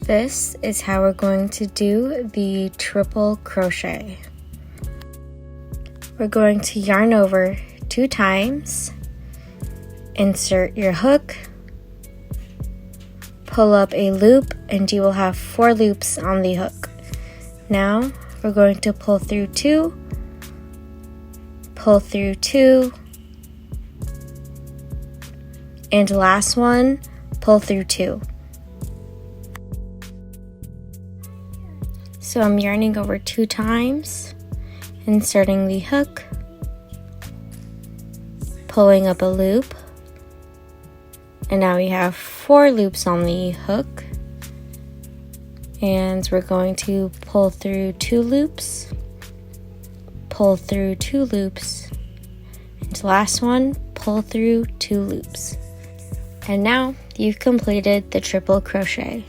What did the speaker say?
This is how we're going to do the triple crochet. We're going to yarn over 2 times, insert your hook, pull up a loop, and you will have 4 loops on the hook. Now we're going to pull through 2, pull through 2, and last one, pull through 2. So I'm yarning over 2 times, inserting the hook, pulling up a loop, and now we have 4 loops on the hook, and we're going to pull through 2 loops, pull through 2 loops, and last one, pull through 2 loops. And now you've completed the triple crochet.